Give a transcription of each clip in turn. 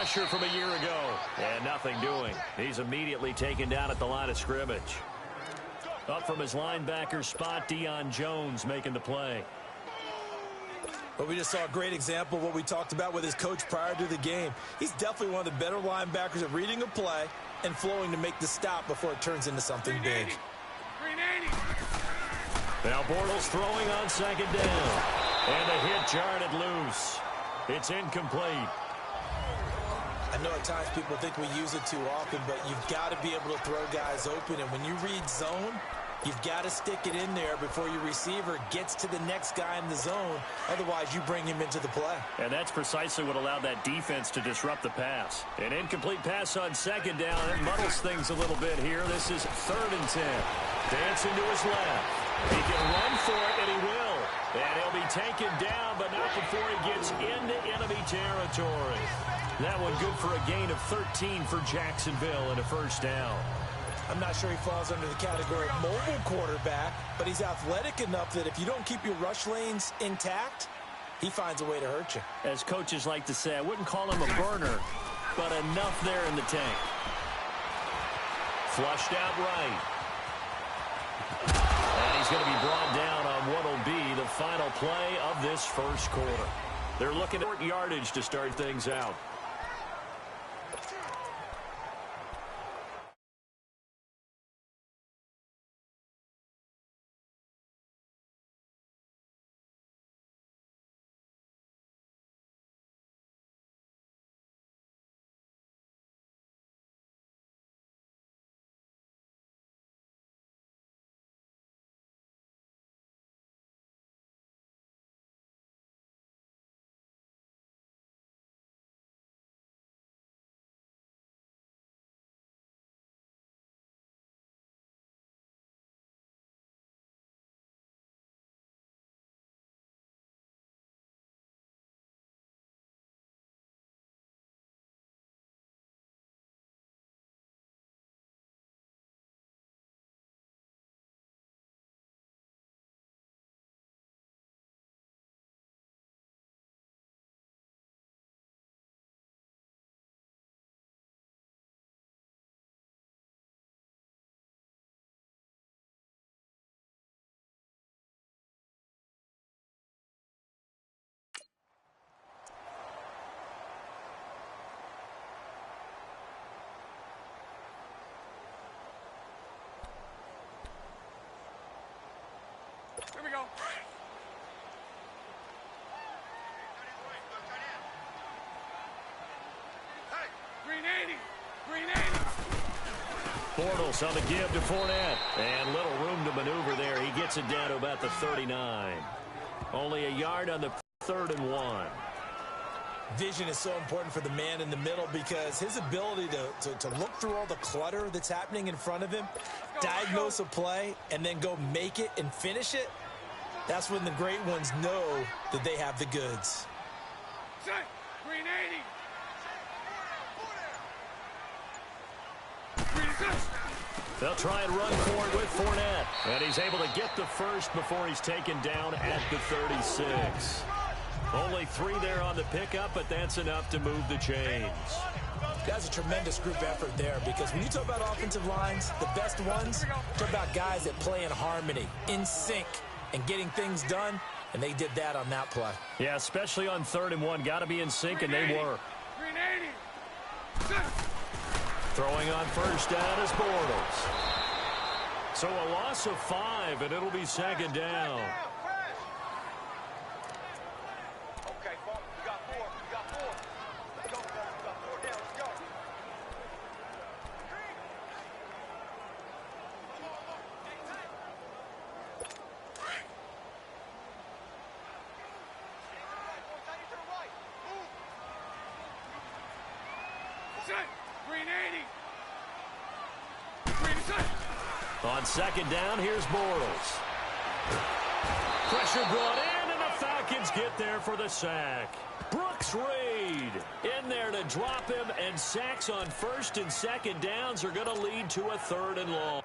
rusher from a year ago. And nothing doing. He's immediately taken down at the line of scrimmage. Up from his linebacker spot, Deion Jones making the play. But we just saw a great example of what we talked about with his coach prior to the game. He's definitely one of the better linebackers at reading a play and flowing to make the stop before it turns into something big. Now Bortles throwing on second down. And a hit jarred loose. It's incomplete. I know at times people think we use it too often, but you've got to be able to throw guys open. And when you read zone, you've got to stick it in there before your receiver gets to the next guy in the zone. Otherwise, you bring him into the play. And that's precisely what allowed that defense to disrupt the pass. An incomplete pass on second down. It muddles things a little bit here. This is 3rd and 10. Dancing to his left. He can run for it, and he will. And he'll be taken down, but not before he gets into enemy territory. That one good for a gain of 13 for Jacksonville and a first down. I'm not sure he falls under the category of mobile quarterback, but he's athletic enough that if you don't keep your rush lanes intact, he finds a way to hurt you. As coaches like to say, I wouldn't call him a burner, but enough there in the tank. Flushed out right. And he's going to be brought down on what will be the final play of this first quarter. They're looking at yardage to start things out. Here we go. Hey, green 80. Green 80. Bortles on the give to Fournette. And little room to maneuver there. He gets it down to about the 39. Only a yard on the 3rd and 1. Vision is so important for the man in the middle because his ability to look through all the clutter that's happening in front of him, diagnose a play, and then go make it and finish it, that's when the great ones know that they have the goods. Set. Green 80. Green 6. They'll try and run for it with Fournette. And he's able to get the first before he's taken down at the 36. Only 3 there on the pickup, but that's enough to move the chains. That's a tremendous group effort there because when you talk about offensive lines, the best ones, talk about guys that play in harmony, in sync, and getting things done, and they did that on that play. Yeah, especially on 3rd and 1. Got to be in sync, and they were. Green 80. Set. Throwing on first down is Bortles. So a loss of 5, and it'll be 2nd down. Okay, Paul, you got 4. You got 4. Let's go, Paul. You got 4 down. Let's go. Set. Green 80. Green set. On 2nd down, here's Bortles. Pressure brought in, and the Falcons get there for the sack. Brooks Reed in there to drop him, and sacks on 1st and 2nd downs are going to lead to a 3rd and long.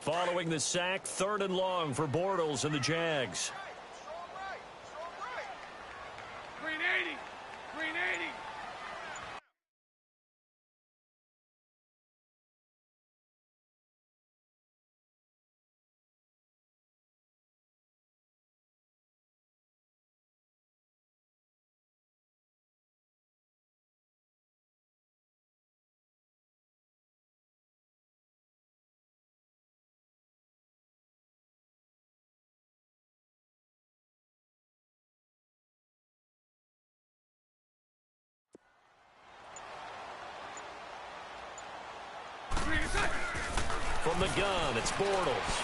Following the sack, 3rd and long for Bortles and the Jags. Green 80. Green 80. From the gun, it's Bortles.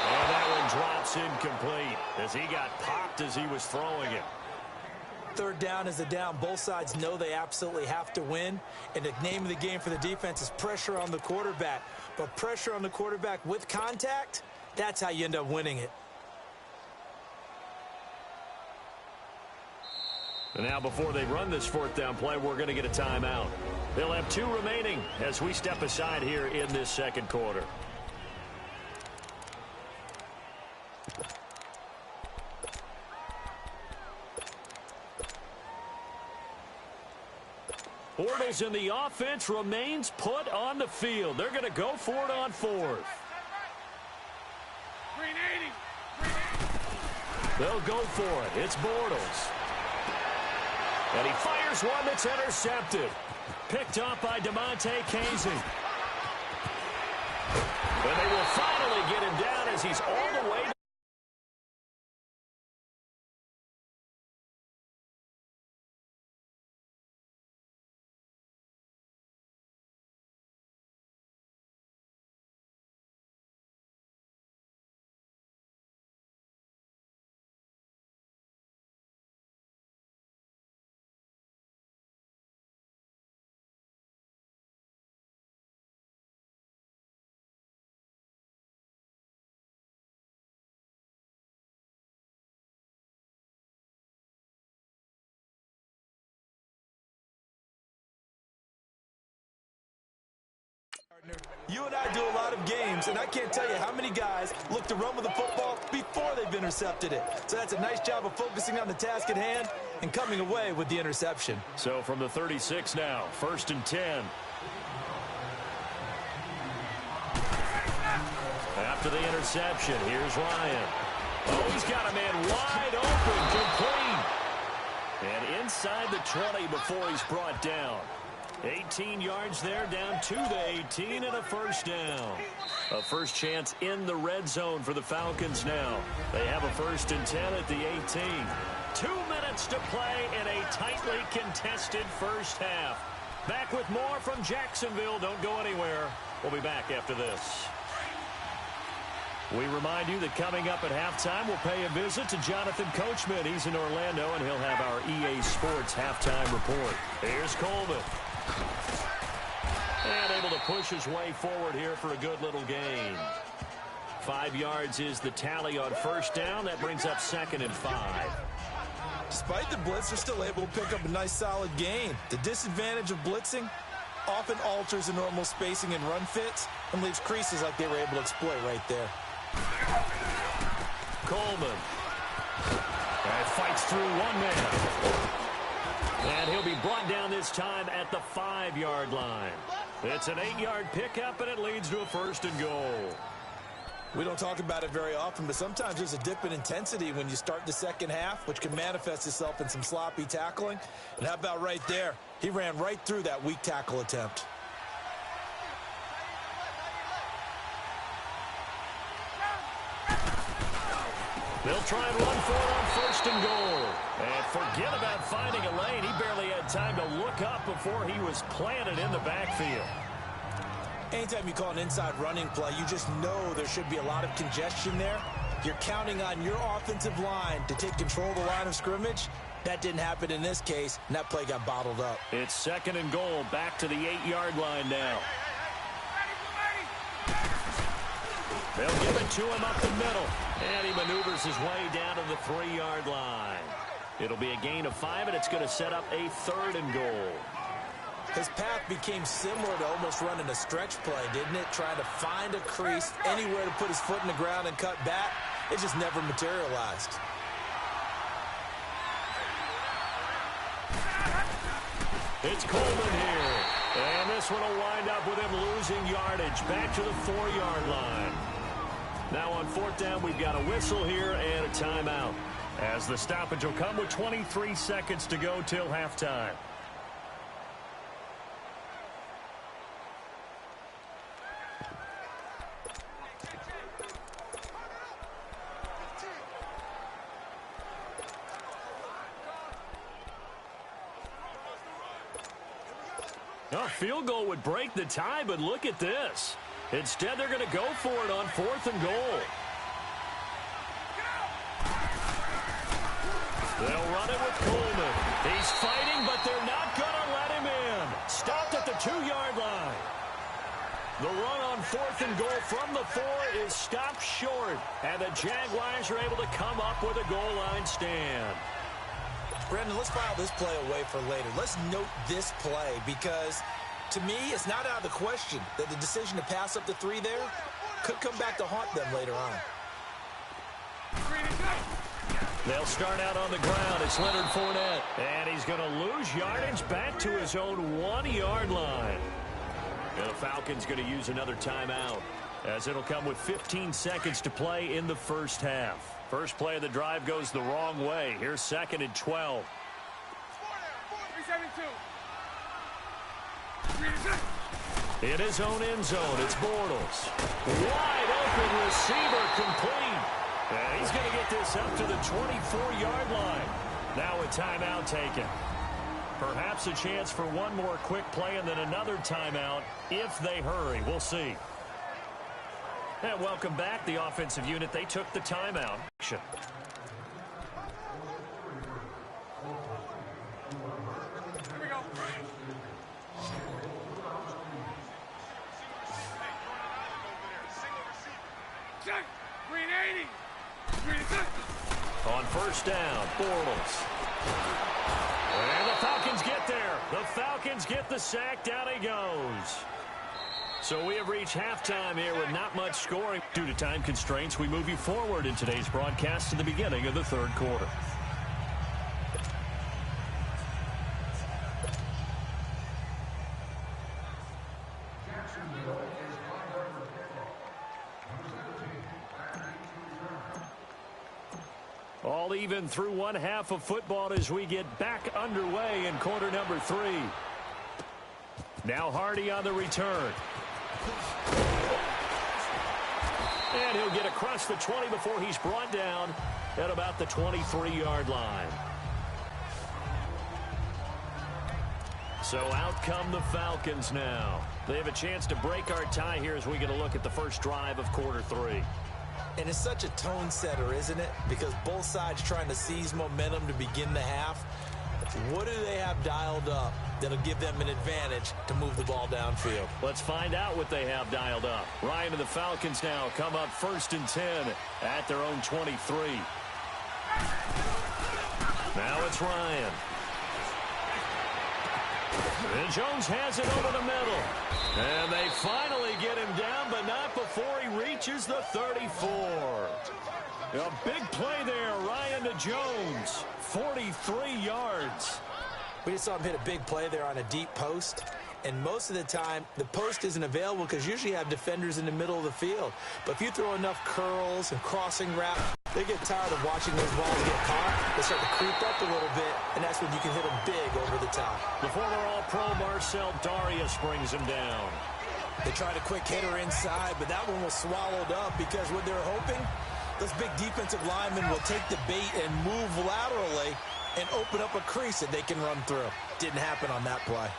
And that one drops incomplete as he got popped as he was throwing it. 3rd down is a down. Both sides know they absolutely have to win. And the name of the game for the defense is pressure on the quarterback. But pressure on the quarterback with contact, that's how you end up winning it. And now before they run this 4th down play, we're going to get a timeout. They'll have 2 remaining as we step aside here in this 2nd quarter. Bortles in the offense remains put on the field. They're going to go for it on 4th. Green 80. They'll go for it. It's Bortles. And he fires one that's intercepted. Picked up by DeMonte Casey. And they will finally get him down as he's all the way. You and I do a lot of games, and I can't tell you how many guys look to run with the football before they've intercepted it. So that's a nice job of focusing on the task at hand and coming away with the interception. So from the 36 now, 1st and 10. After the interception, here's Ryan. Oh, he's got a man wide open, complete. And inside the 20 before he's brought down. 18 yards there, down to the 18, and a 1st down. A first chance in the red zone for the Falcons now. They have a 1st and 10 at the 18. 2 minutes to play in a tightly contested first half. Back with more from Jacksonville. Don't go anywhere. We'll be back after this. We remind you that coming up at halftime, we'll pay a visit to Jonathan Coachman. He's in Orlando, and he'll have our EA Sports halftime report. Here's Coleman. And able to push his way forward here for a good little gain. 5 yards is the tally on 1st down. That brings up 2nd and 5. Despite the blitz, they're still able to pick up a nice solid gain. The disadvantage of blitzing often alters the normal spacing and run fits and leaves creases like they were able to exploit right there. Coleman. And fights through one man. And he'll be brought down this time at the 5-yard line. It's an 8-yard pickup, and it leads to a 1st and goal. We don't talk about it very often, but sometimes there's a dip in intensity when you start the second half, which can manifest itself in some sloppy tackling. And how about right there? He ran right through that weak tackle attempt. They'll try and run for it on 1st and goal. And forget about finding a lane. He barely had time to look up before he was planted in the backfield. Anytime you call an inside running play, you just know there should be a lot of congestion there. You're counting on your offensive line to take control of the line of scrimmage. That didn't happen in this case, and that play got bottled up. It's 2nd and goal, back to the 8-yard line now. They'll give it to him up the middle. And he maneuvers his way down to the 3-yard line. It'll be a gain of 5, and it's going to set up a 3rd and goal. His path became similar to almost running a stretch play, didn't it? Trying to find a crease, anywhere to put his foot in the ground and cut back. It just never materialized. It's Coleman here. And this one will wind up with him losing yardage back to the 4-yard line. Now on 4th down, we've got a whistle here and a timeout, as the stoppage will come with 23 seconds to go till halftime. A field goal would break the tie, but look at this. Instead, they're going to go for it on 4th and goal. They'll run it with Coleman. He's fighting, but they're not going to let him in. Stopped at the 2-yard line. The run on 4th and goal from the 4 is stopped short, and the Jaguars are able to come up with a goal line stand. Brendan, let's file this play away for later. Let's note this play because, to me, it's not out of the question that the decision to pass up the 3 there could come back to haunt them later on. They'll start out on the ground. It's Leonard Fournette, and he's going to lose yardage back to his own 1-yard line. And the Falcons going to use another timeout, as it'll come with 15 seconds to play in the first half. First play of the drive goes the wrong way. Here's 2nd and 12. In his own end zone, it's Bortles. Wide open receiver, complete. And he's going to get this up to the 24-yard line. Now a timeout taken. Perhaps a chance for one more quick play and then another timeout if they hurry. We'll see. And welcome back, the offensive unit. They took the timeout. Here we go. Check. Green 80. Green 80. On 1st down, Bortles. And the Falcons get there. The Falcons get the sack. Down he goes. So we have reached halftime here with not much scoring. Due to time constraints, we move you forward in today's broadcast to the beginning of the 3rd quarter. All even through 1 half of football as we get back underway in quarter number 3. Now Hardy on the return. And he'll get across the 20 before he's brought down at about the 23-yard line. So out come the Falcons now. They have a chance to break our tie here as we get a look at the first drive of quarter 3. And it's such a tone setter, isn't it? Because both sides trying to seize momentum to begin the half. What do they have dialed up that'll give them an advantage to move the ball downfield? Let's find out what they have dialed up. Ryan and the Falcons now come up 1st and 10 at their own 23. Now it's Ryan. And Jones has it over the middle. And they finally get him down, but not before he reaches the 34. A big play there, Ryan to Jones. 43 yards. We just saw him hit a big play there on a deep post. And most of the time, the post isn't available because usually you have defenders in the middle of the field. But if you throw enough curls and crossing routes, they get tired of watching those balls get caught. They start to creep up a little bit, and that's when you can hit them big over the top. The former All-Pro Marcel Darius brings him down. They tried a quick hitter inside, but that one was swallowed up because what they're hoping, those big defensive linemen will take the bait and move laterally and open up a crease that they can run through. Didn't happen on that play.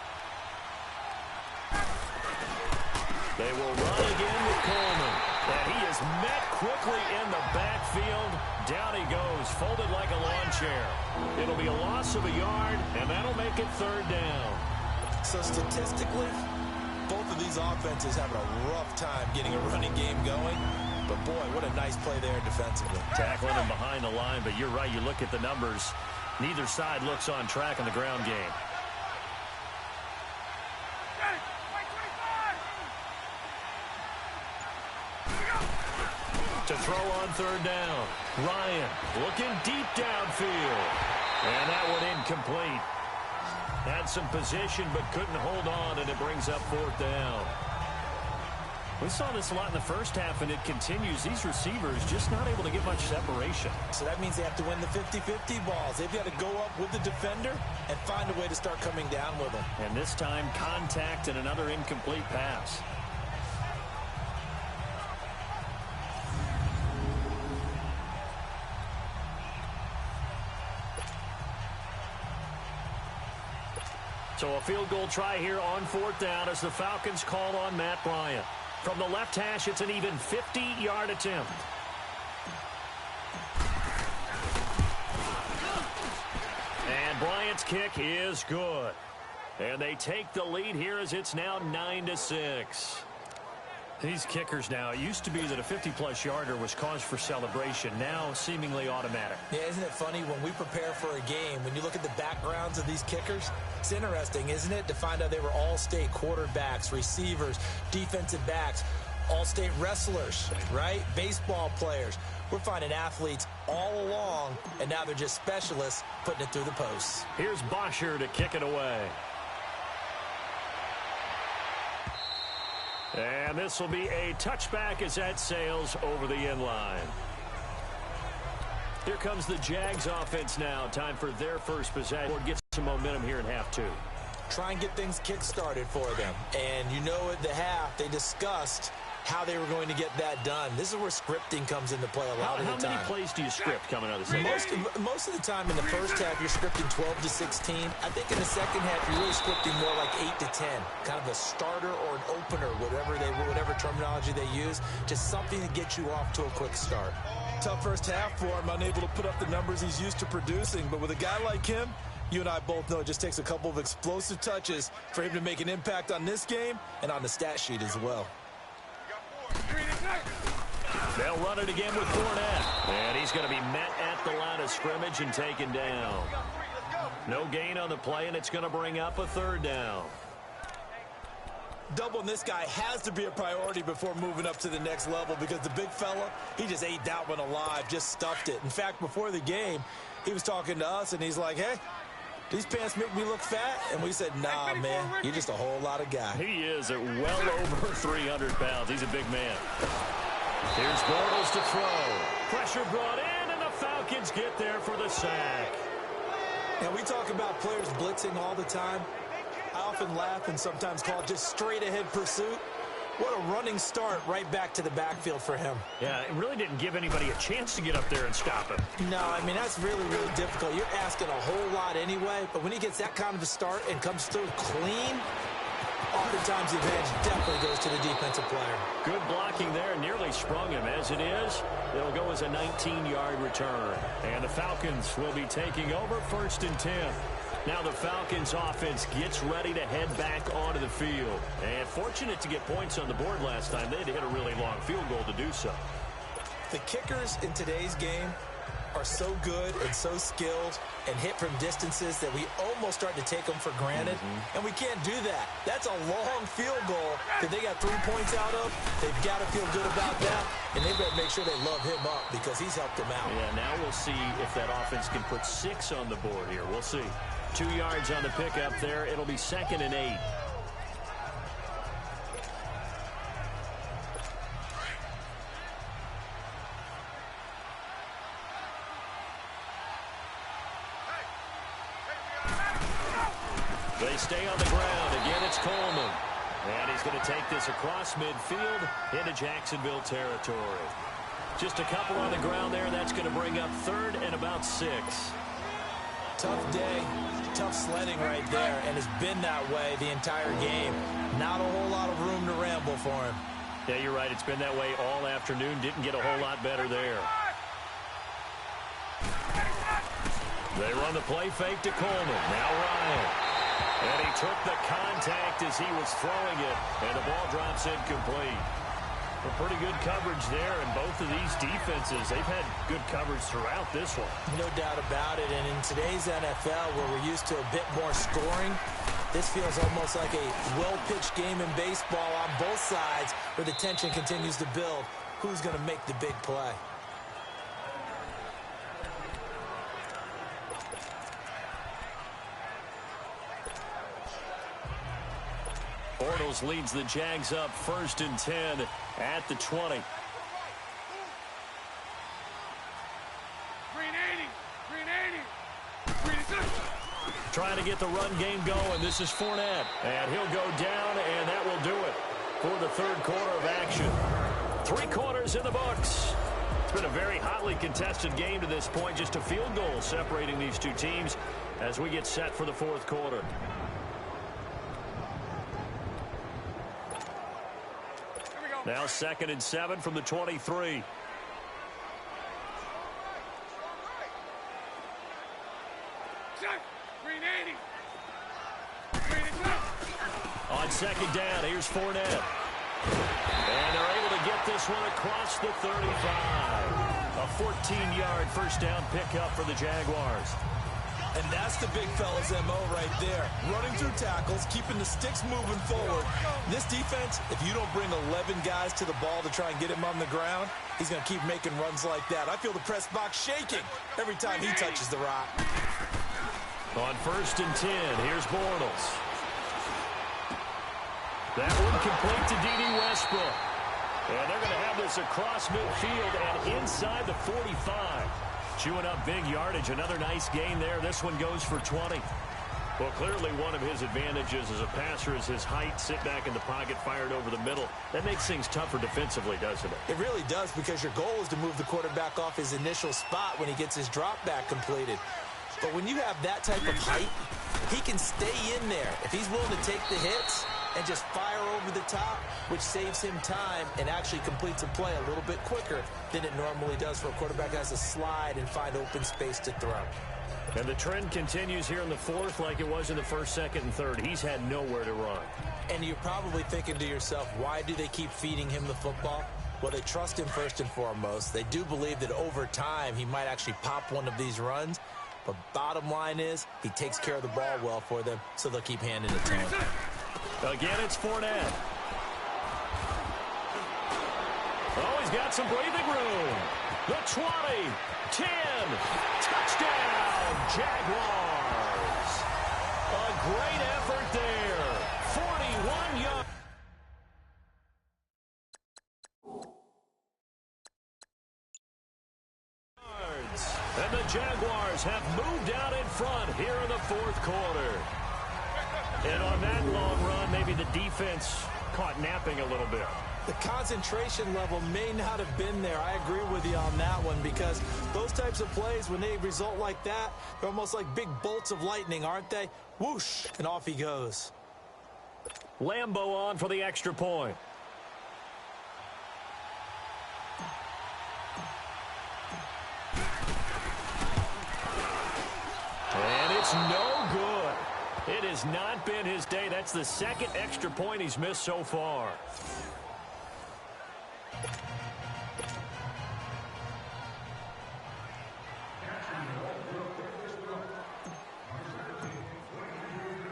They will run again with Coleman. And he is met quickly in the backfield. Down he goes, folded like a lawn chair. It'll be a loss of a yard, and that'll make it 3rd down. So statistically, both of these offenses having a rough time getting a running game going. But, boy, what a nice play there defensively. Tackling him behind the line, but you're right. You look at the numbers. Neither side looks on track in the ground game. To throw on third down. Ryan looking deep downfield. And that one incomplete. Had some position but couldn't hold on, and it brings up fourth down. We saw this a lot in the first half, and it continues. These receivers just not able to get much separation. So that means they have to win the 50-50 balls. They've got to go up with the defender and find a way to start coming down with them. And this time, contact and another incomplete pass. So a field goal try here on fourth down as the Falcons call on Matt Bryant. From the left hash, it's an even 50-yard attempt. And Bryant's kick is good. And they take the lead here as it's now 9-6. These kickers now, it used to be that a 50-plus yarder was cause for celebration. Now seemingly automatic. Yeah, isn't it funny when we prepare for a game, when you look at the backgrounds of these kickers, it's interesting, isn't it, to find out they were all-state quarterbacks, receivers, defensive backs, all-state wrestlers, right? Baseball players. We're finding athletes all along, and now they're just specialists putting it through the posts. Here's Bosher to kick it away. And this will be a touchback as that sails over the end line. Here comes the Jags offense now. Time for their first possession. Get some momentum here in half two. Try and get things kick-started for them. And you know at the half, they discussed how they were going to get that done. This is where scripting comes into play a lot of the time. How many plays do you script coming out of the second? Most of the time in the first half, you're scripting 12 to 16. I think in the second half, you're really scripting more like 8 to 10. Kind of a starter or an opener, whatever terminology they use. Just something to get you off to a quick start. Tough first half for him, unable to put up the numbers he's used to producing. But with a guy like him, you and I both know it just takes a couple of explosive touches for him to make an impact on this game and on the stat sheet as well. They'll run it again with Fournette. And he's going to be met at the line of scrimmage and taken down. No gain on the play, and it's going to bring up a third down. Doubling this guy has to be a priority before moving up to the next level because the big fella, he just ate that one alive, just stuffed it. In fact, before the game, he was talking to us, and he's like, hey, these pants make me look fat? And we said, nah, man, you're just a whole lot of guy. He is at well over 300 pounds. He's a big man. Here's Bortles to throw. Pressure brought in, and the Falcons get there for the sack. And we talk about players blitzing all the time. I often laugh and sometimes call it just straight-ahead pursuit. What a running start right back to the backfield for him. Yeah, it really didn't give anybody a chance to get up there and stop him. No, I mean, that's really, really difficult. You're asking a whole lot anyway, but when he gets that kind of a start and comes through clean, oftentimes the advantage definitely goes to the defensive player. Good blocking there, nearly sprung him. As it is, it'll go as a 19-yard return. And the Falcons will be taking over 1st and 10. Now the Falcons offense gets ready to head back onto the field. And fortunate to get points on the board last time. They had to hit a really long field goal to do so. The kickers in today's game are so good and so skilled and hit from distances that we almost start to take them for granted. And we can't do that. That's a long field goal that they got 3 points out of. They've got to feel good about that. And they better make sure they love him up because he's helped them out. Yeah, now we'll see if that offense can put 6 on the board here. We'll see. 2 yards on the pickup there. It'll be 2nd and 8. They stay on the ground. Again, it's Coleman. And he's going to take this across midfield into Jacksonville territory. Just a couple on the ground there. That's going to bring up 3rd and about 6. Tough day, tough sledding right there, and it's been that way the entire game. Not a whole lot of room to ramble for him. Yeah, you're right. It's been that way all afternoon. Didn't get a whole lot better there. They run the play fake to Coleman. Now Ryan. And he took the contact as he was throwing it, and the ball drops incomplete. Pretty good coverage there, and both of these defenses, they've had good coverage throughout this one. No doubt about it, and in today's NFL, where we're used to a bit more scoring, this feels almost like a well-pitched game in baseball on both sides where the tension continues to build. who's going to make the big play. Bortles leads the Jags up 1st and 10 at the 20. Trying to get the run game going. This is Fournette. And he'll go down, and that will do it for the third quarter of action. 3 quarters in the books. It's been a very hotly contested game to this point. Just a field goal separating these two teams as we get set for the fourth quarter. Now 2nd and 7 from the 23. On 2nd down, here's Fournette. And they're able to get this one across the 35. A 14-yard first down pickup for the Jaguars. And that's the big fella's MO right there. Running through tackles, keeping the sticks moving forward. This defense, if you don't bring 11 guys to the ball to try and get him on the ground, he's going to keep making runs like that. I feel the press box shaking every time he touches the rock. On 1st and 10, here's Bortles. That one complete to D.D. Westbrook. And they're going to have this across midfield and inside the 45. Chewing up big yardage. Another nice gain there. This one goes for 20. Well, clearly one of his advantages as a passer is his height. Sit back in the pocket, fired over the middle. That makes things tougher defensively, doesn't it? It really does, because your goal is to move the quarterback off his initial spot when he gets his drop back completed. But when you have that type of height, he can stay in there. If he's willing to take the hits and just fire over the top, which saves him time and actually completes a play a little bit quicker than it normally does for a quarterback that has to slide and find open space to throw. And the trend continues here in the fourth like it was in the 1st, 2nd, and 3rd. He's had nowhere to run. And you're probably thinking to yourself, why do they keep feeding him the football? Well, they trust him first and foremost. They do believe that over time he might actually pop one of these runs. But bottom line is, he takes care of the ball well for them, so they'll keep handing it to him. Again, it's Fournette. Oh, he's got some breathing room. The 20, 10, touchdown, Jaguars. A great effort there. 41 yards. And the Jaguars have moved out in front here in the fourth quarter. And on that long run, maybe the defense caught napping a little bit. The concentration level may not have been there. I agree with you on that one, because those types of plays, when they result like that, they're almost like big bolts of lightning, aren't they? Whoosh, and off he goes. Lambo on for the extra point. And it's no good. It has not been his day. That's the 2nd extra point he's missed so far.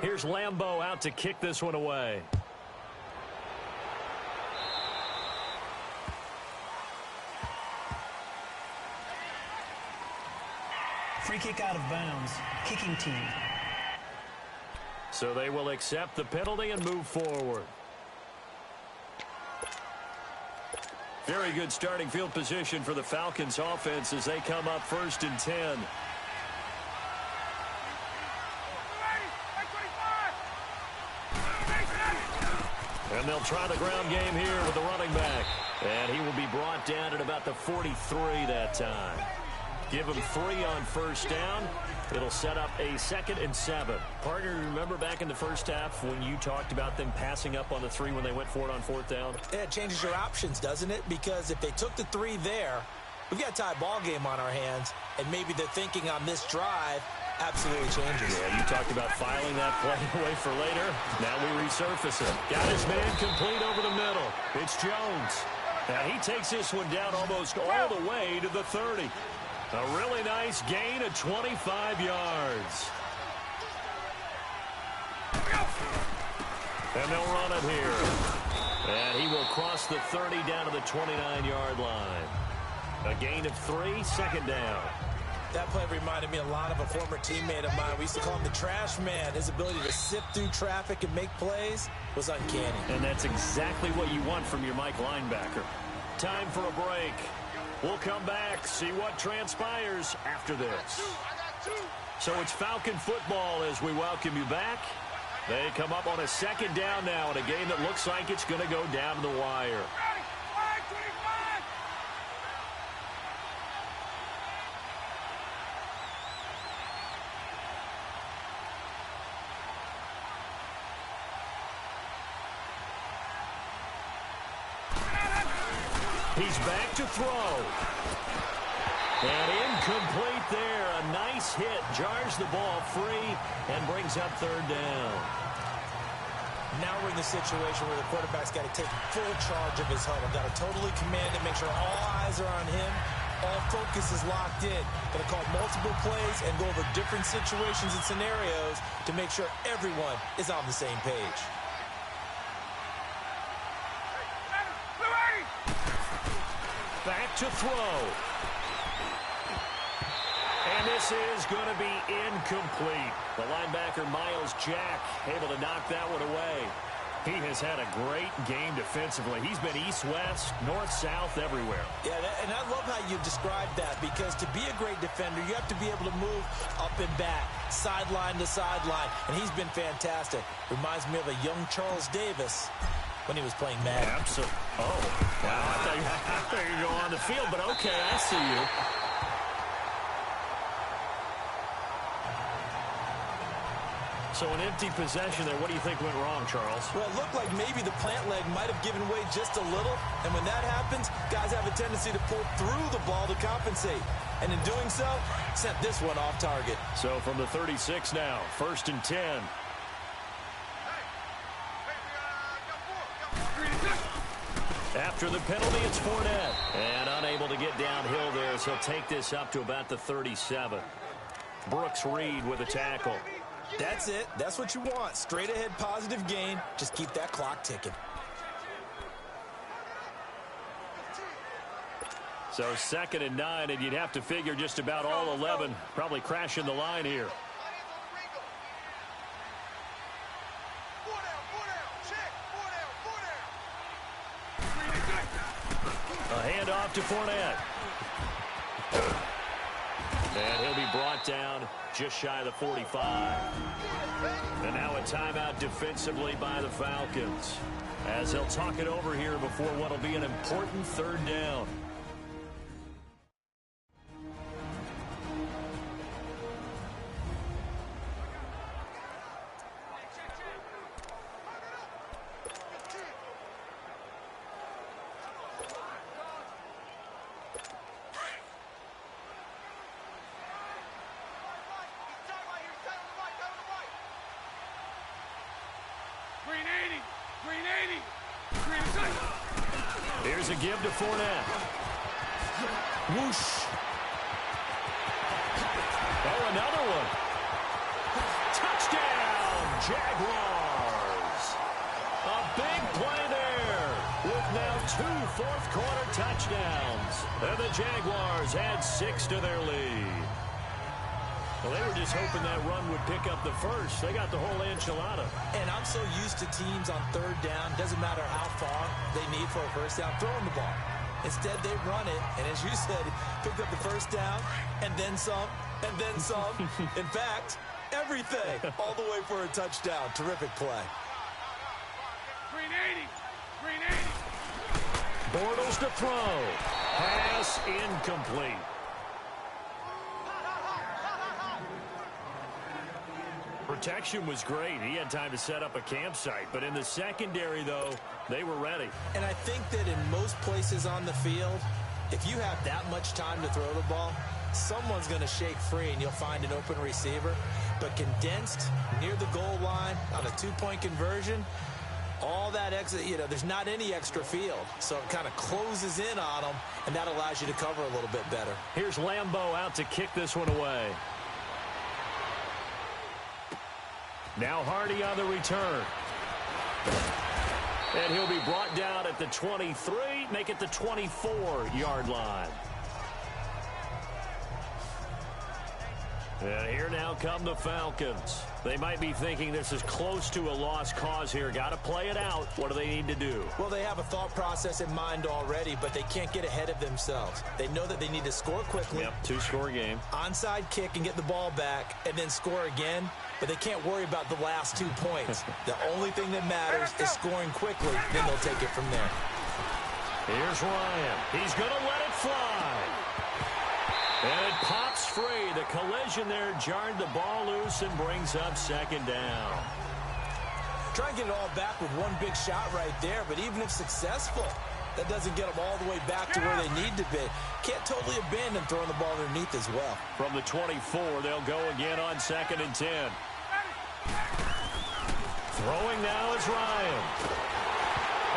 Here's Lambo out to kick this one away. Free kick out of bounds. Kicking team. So they will accept the penalty and move forward. Very good starting field position for the Falcons offense as they come up 1st and 10. And they'll try the ground game here with the running back. And he will be brought down at about the 43 that time. Give him 3 on 1st down. It'll set up a 2nd and 7. Partner, remember back in the first half when you talked about them passing up on the 3 when they went for it on 4th down? Yeah, it changes your options, doesn't it? Because if they took the 3 there, we've got a tie ball game on our hands, and maybe the thinking on this drive absolutely changes. Yeah, you talked about filing that play away for later. Now we resurface it. Got his man complete over the middle. It's Jones. Now he takes this one down almost all the way to the 30. A really nice gain of 25 yards. And they'll run it here. And he will cross the 30 down to the 29-yard line. A gain of 3, second down. That play reminded me a lot of a former teammate of mine. We used to call him the trash man. His ability to sift through traffic and make plays was uncanny. And that's exactly what you want from your Mike linebacker. Time for a break. We'll come back, see what transpires after this. So it's Falcon football as we welcome you back. They come up on a second down now in a game that looks like it's going to go down to the wire. He's back to throw. And incomplete there. A nice hit. Jars the ball free and brings up third down. Now we're in the situation where the quarterback's got to take full charge of his huddle. Got to totally command it, make sure all eyes are on him. All focus is locked in. Got to call multiple plays and go over different situations and scenarios to make sure everyone is on the same page. Back to throw. And this is going to be incomplete. The linebacker, Miles Jack, able to knock that one away. He has had a great game defensively. He's been east-west, north-south, everywhere. Yeah, and I love how you described that, because to be a great defender, you have to be able to move up and back, sideline to sideline, and he's been fantastic. Reminds me of a young Charles Davis when he was playing Madden. Absolutely. Oh, wow. I thought you were going on the field, but okay, I see you. So an empty possession there. What do you think went wrong, Charles? Well, it looked like maybe the plant leg might have given way just a little, and when that happens, guys have a tendency to pull through the ball to compensate. And in doing so, sent this one off target. So from the 36 now, 1st and 10. After the penalty, it's Fournette. And unable to get downhill there, so he'll take this up to about the 37. Brooks Reed with a tackle. That's it. That's what you want. Straight ahead positive gain. Just keep that clock ticking. So 2nd and 9, and you'd have to figure just about all 11 probably crashing the line here. A handoff to Fournette. And he'll be brought down just shy of the 45. And now a timeout defensively by the Falcons, as they'll talk it over here before what will be an important 3rd down. Here's a give to Fournette. Whoosh. Oh, another one. Touchdown, Jaguars. A big play there with now 2 fourth-quarter touchdowns. And the Jaguars add 6 to their lead. Well, they were just hoping that run would pick up the first. They got the whole enchilada. And I'm so used to teams on 3rd down, doesn't matter how far they need for a first down, throwing the ball. Instead, they run it, and as you said, picked up the first down, and then some, and then some. In fact, everything, all the way for a touchdown. Terrific play. Green 80. Green 80. Bortles to throw. Pass incomplete. Protection was great. He had time to set up a campsite. But in the secondary, though, they were ready. And I think that in most places on the field, if you have that much time to throw the ball, someone's going to shake free and you'll find an open receiver. But condensed near the goal line on a 2-point conversion, all that extra, there's not any extra field. So it kind of closes in on them, and that allows you to cover a little bit better. Here's Lambeau out to kick this one away. Now Hardy on the return. And he'll be brought down at the 23, make it the 24-yard line. And here now come the Falcons. They might be thinking this is close to a lost cause here. Got to play it out. What do they need to do? Well, they have a thought process in mind already, but they can't get ahead of themselves. They know that they need to score quickly. Yep, two-score game. Onside kick and get the ball back and then score again, but they can't worry about the last 2 points. The only thing that matters is scoring quickly, then they'll take it from there. Here's Ryan. He's going to let it fly. And it pops free. The collision there jarred the ball loose and brings up second down. Try and get it all back with one big shot right there, but even if successful, that doesn't get them all the way back to where they need to be. Can't totally abandon throwing the ball underneath as well. From the 24, they'll go again on 2nd and 10. Throwing now is Ryan.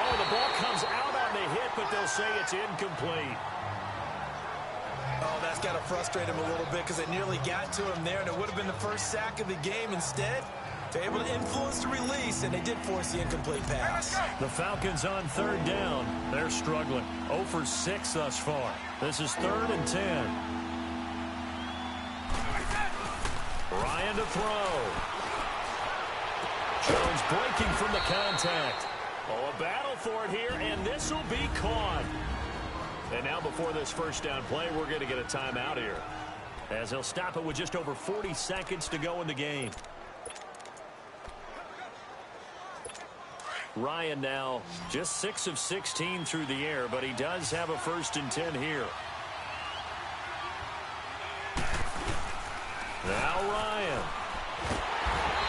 Oh, the ball comes out on the hit, but they'll say it's incomplete. Oh, that's got to frustrate him a little bit because it nearly got to him there, and it would have been the first sack of the game. Instead, they're able to influence the release, and they did force the incomplete pass. The Falcons on 3rd down. They're struggling. 0 for 6 thus far. This is 3rd and 10. Ryan to throw. Jones breaking from the contact. Oh, a battle for it here, and this will be caught. And now before this first down play, we're going to get a timeout here, as he'll stop it with just over 40 seconds to go in the game. Ryan now just 6 of 16 through the air, but he does have a 1st and 10 here. Now Ryan.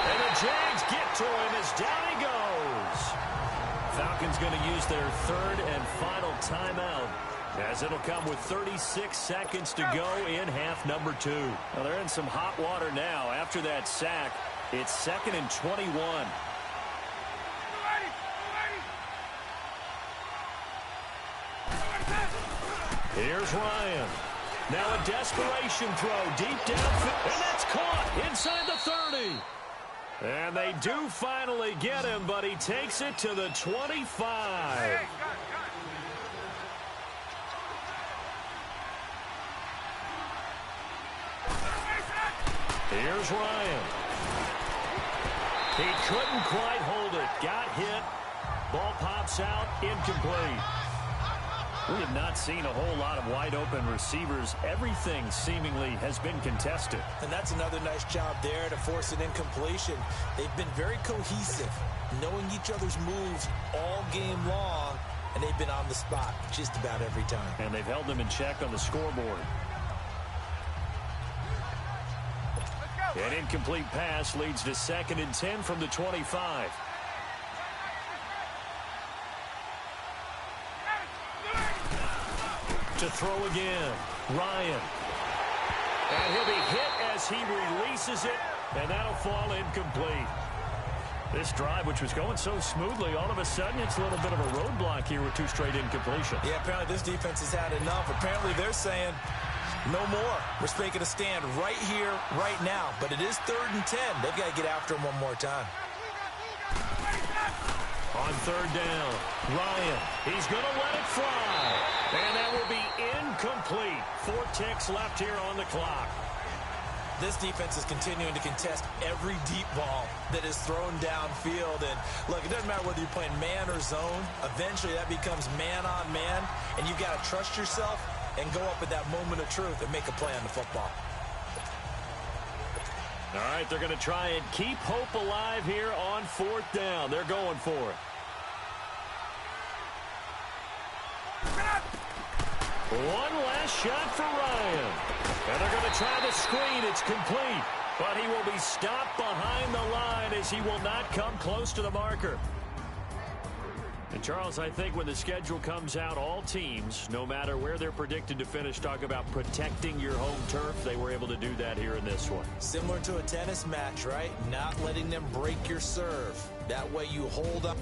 And the Jags get to him as down he goes. Falcons going to use their 3rd and final timeout, as it'll come with 36 seconds to go in half number 2. Well, they're in some hot water now. After that sack, it's 2nd and 21. Here's Ryan. Now a desperation throw deep downfield, and that's caught inside the 30. And they do finally get him, but he takes it to the 25. Here's Ryan. He couldn't quite hold it. Got hit. Ball pops out. Incomplete. We have not seen a whole lot of wide-open receivers. Everything seemingly has been contested. And that's another nice job there to force an incompletion. They've been very cohesive, knowing each other's moves all game long, and they've been on the spot just about every time. And they've held them in check on the scoreboard. An incomplete pass leads to 2nd and 10 from the 25. To throw again, Ryan. And he'll be hit as he releases it, and that'll fall incomplete. This drive, which was going so smoothly, all of a sudden it's a little bit of a roadblock here with 2 straight incompletions. Yeah, apparently this defense has had enough. Apparently they're saying, no more. We're making a stand right here, right now. But it is 3rd and 10. They've got to get after him one more time. On 3rd down, Ryan. He's going to let it fly. And that will be incomplete. 4 ticks left here on the clock. This defense is continuing to contest every deep ball that is thrown downfield. And, look, it doesn't matter whether you're playing man or zone. Eventually that becomes man on man. And you've got to trust yourself and go up at that moment of truth and make a play on the football. All right, they're going to try and keep hope alive here on 4th down. They're going for it. One last shot for Ryan. And they're going to try the screen. It's complete. But he will be stopped behind the line as he will not come close to the marker. And, Charles, I think when the schedule comes out, all teams, no matter where they're predicted to finish, talk about protecting your home turf. They were able to do that here in this one. Similar to a tennis match, right? Not letting them break your serve. That way you hold up.